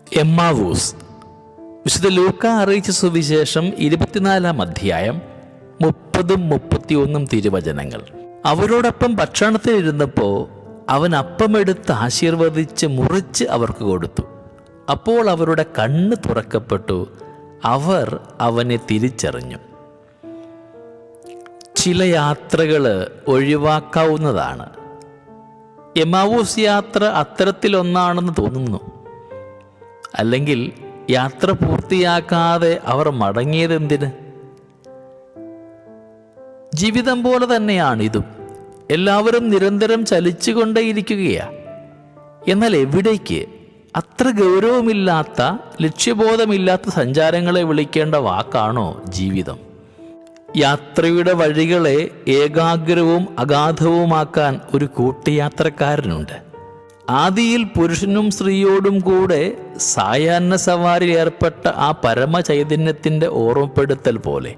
Emmaus. വിശുദ്ധ ലൂക്ക അറിയിച്ച സുവിശേഷം 24-ാം അധ്യായം 30-31 തിരുവചനങ്ങൾ. അവരോടൊപ്പം ഭക്ഷണത്തിനിരുന്നപ്പോൾ അവൻ അപ്പമെടുത്ത് ആശീർവദിച്ച് മുറിച്ച് അവർക്ക് കൊടുത്തു. അപ്പോൾ അവരുടെ കണ്ണ് തുറക്കപ്പെട്ടു, അവർ അവനെ തിരിച്ചറിഞ്ഞു. ചില യാത്രകൾ ഒഴിവാക്കാവുന്നതാണ്. എമ്മാവൂസ് യാത്ര അത്തരത്തിലൊന്നാണെന്ന് തോന്നുന്നു. അല്ലെങ്കിൽ യാത്ര പൂർത്തിയാക്കാതെ അവർ മടങ്ങിയതെന്തിന്? ജീവിതം പോലെ തന്നെയാണിതും. എല്ലാവരും നിരന്തരം ചലിച്ചുകൊണ്ടേയിരിക്കുകയാണ്. എന്നാൽ എവിടേക്ക്? അത്ര ഗൗരവമില്ലാത്ത, ലക്ഷ്യബോധമില്ലാത്ത സഞ്ചാരങ്ങളെ വിളിക്കേണ്ട വാക്കാണോ ജീവിതം? യാത്രയുടെ വഴികളെ ഏകാഗ്രവും അഗാധവുമാക്കാൻ ഒരു കൂട്ടുയാത്രക്കാരനുണ്ട്. ആദിയിൽ പുരുഷനും സ്ത്രീയോടും കൂടെ സായാഹ്ന സവാരിയിൽ ഏർപ്പെട്ട ആ പരമചൈതന്യത്തിൻ്റെ ഓർമ്മപ്പെടുത്തൽ പോലെ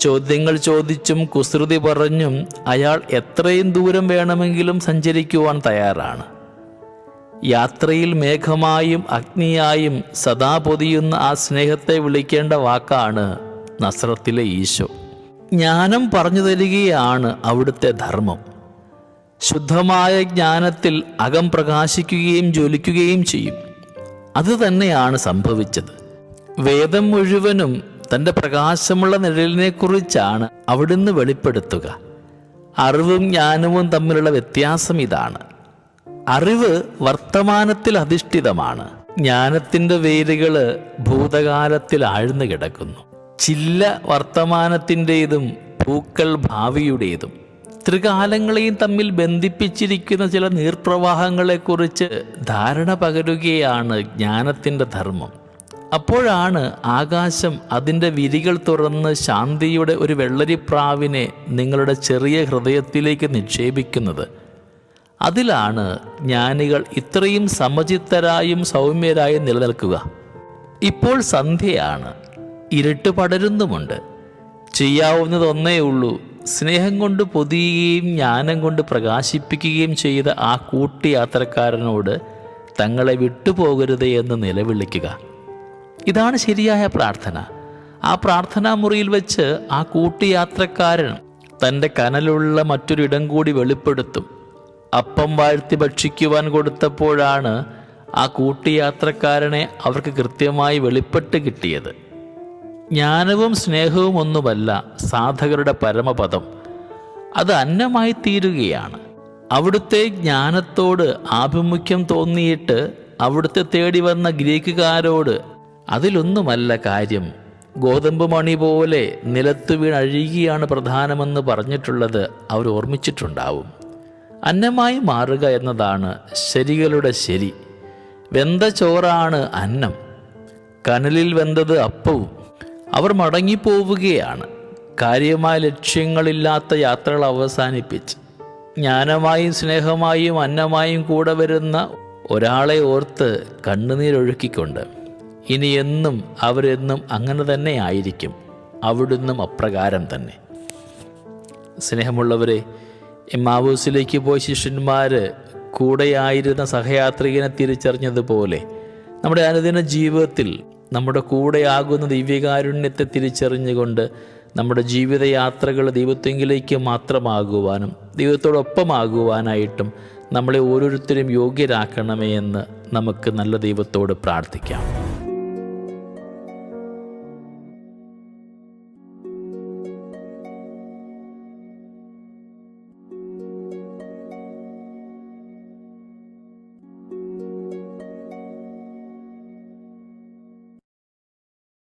ചോദ്യങ്ങൾ ചോദിച്ചും കുസൃതി പറഞ്ഞും അയാൾ എത്രയും ദൂരം വേണമെങ്കിലും സഞ്ചരിക്കുവാൻ തയ്യാറാണ്. യാത്രയിൽ മേഘമായും അഗ്നിയായും സദാ പൊതിയുന്ന ആ സ്നേഹത്തെ വിളിക്കേണ്ട വാക്കാണ് നസ്രത്തിലെ ഈശോ. ജ്ഞാനം പറഞ്ഞു തരികയാണ് അവിടുത്തെ ധർമ്മം. ശുദ്ധമായ ജ്ഞാനത്തിൽ അകം പ്രകാശിക്കുകയും ജ്വലിക്കുകയും ചെയ്യും. അതുതന്നെയാണ് സംഭവിച്ചത്. വേദം മുഴുവനും തൻ്റെ പ്രകാശമുള്ള നിഴലിനെക്കുറിച്ചാണ് അവിടുന്ന് വെളിപ്പെടുത്തുക. അറിവും ജ്ഞാനവും തമ്മിലുള്ള വ്യത്യാസം ഇതാണ്. അറിവ് വർത്തമാനത്തിൽ അധിഷ്ഠിതമാണ്. ജ്ഞാനത്തിൻ്റെ വേരുകൾ ഭൂതകാലത്തിൽ ആഴ്ന്നു കിടക്കുന്നു. ചില്ല വർത്തമാനത്തിൻ്റെതും പൂക്കൾ ഭാവിയുടേതും. ത്രികാലങ്ങളെയും തമ്മിൽ ബന്ധിപ്പിച്ചിരിക്കുന്ന ചില നീർപ്രവാഹങ്ങളെക്കുറിച്ച് ധാരണ പകരുകയാണ് ജ്ഞാനത്തിൻ്റെ ധർമ്മം. അപ്പോഴാണ് ആകാശം അതിൻ്റെ വിരികൾ തുറന്ന് ശാന്തിയുടെ ഒരു വെള്ളരിപ്രാവിനെ നിങ്ങളുടെ ചെറിയ ഹൃദയത്തിലേക്ക് നിക്ഷേപിക്കുന്നത്. അതിലാണ് ജ്ഞാനികൾ ഇത്രയും സമചിത്തരായും സൗമ്യരായും നിലനിൽക്കുക. ഇപ്പോൾ സന്ധ്യയാണ്, ഇരുട്ട് പടരുന്നുമുണ്ട്. ചെയ്യാവുന്നതൊന്നേ ഉള്ളൂ, സ്നേഹം കൊണ്ട് പൊതിയുകയും ജ്ഞാനം കൊണ്ട് പ്രകാശിപ്പിക്കുകയും ചെയ്ത ആ കൂട്ടുയാത്രക്കാരനോട് തങ്ങളെ വിട്ടുപോകരുത് എന്ന് നിലവിളിക്കുക. ഇതാണ് ശരിയായ പ്രാർത്ഥന. ആ പ്രാർത്ഥനാ മുറിയിൽ വെച്ച് ആ കൂട്ടുയാത്രക്കാരൻ തൻ്റെ കനലുള്ള മറ്റൊരിടം കൂടി വെളിപ്പെടുത്തും. അപ്പം വാഴ്ത്തി ഭക്ഷിക്കുവാൻ കൊടുത്തപ്പോഴാണ് ആ കൂട്ടുയാത്രക്കാരനെ അവർക്ക് കൃത്യമായി വെളിപ്പെട്ട് കിട്ടിയത്. ജ്ഞാനവും സ്നേഹവും ഒന്നുമല്ല സാധകരുടെ പരമപദം, അത് അന്നമായി തീരുകയാണ്. അവിടുത്തെ ജ്ഞാനത്തോട് ആഭിമുഖ്യം തോന്നിയിട്ട് അവിടുത്തെ തേടി വന്ന ഗ്രീക്കുകാരോട് അതിലൊന്നുമല്ല കാര്യം, ഗോതമ്പ് മണി പോലെ നിലത്തു വീണഴുകിയാണ് പ്രധാനമെന്ന് പറഞ്ഞിട്ടുള്ളത് അവർ ഓർമ്മിച്ചിട്ടുണ്ടാവും. അന്നമായി മാറുക എന്നതാണ് ശരികളുടെ ശരി. വെന്ത ചോറാണ് അന്നം, കനലിൽ വെന്തത് അപ്പവും. അവർ മടങ്ങിപ്പോവുകയാണ്. കാര്യമായ ലക്ഷ്യങ്ങളില്ലാത്ത യാത്രകൾ അവസാനിപ്പിച്ച് ജ്ഞാനമായും സ്നേഹമായും അന്നമായും കൂടെ വരുന്ന ഒരാളെ ഓർത്ത് കണ്ണുനീരൊഴുക്കിക്കൊണ്ട്. ഇനി എന്നും അവരെന്നും അങ്ങനെ തന്നെ ആയിരിക്കും. അവിടുന്നും അപ്രകാരം തന്നെ. സ്നേഹമുള്ളവരെ, എമ്മാവൂസിലേക്ക് പോയ ശിഷ്യന്മാർ കൂടെയായിരുന്ന സഹയാത്രികനെ തിരിച്ചറിഞ്ഞതുപോലെ നമ്മുടെ അനുദിന ജീവിതത്തിൽ നമ്മുടെ കൂടെയാകുന്ന ദിവ്യകാരുണ്യത്തെ തിരിച്ചറിഞ്ഞുകൊണ്ട് നമ്മുടെ ജീവിതയാത്രകൾ ദൈവത്വങ്കിലേക്ക് മാത്രമാകുവാനും ദൈവത്തോടൊപ്പമാകുവാനായിട്ടും നമ്മളെ ഓരോരുത്തരും യോഗ്യരാക്കണമേ എന്ന് നമുക്ക് നല്ല ദൈവത്തോട് പ്രാർത്ഥിക്കാം.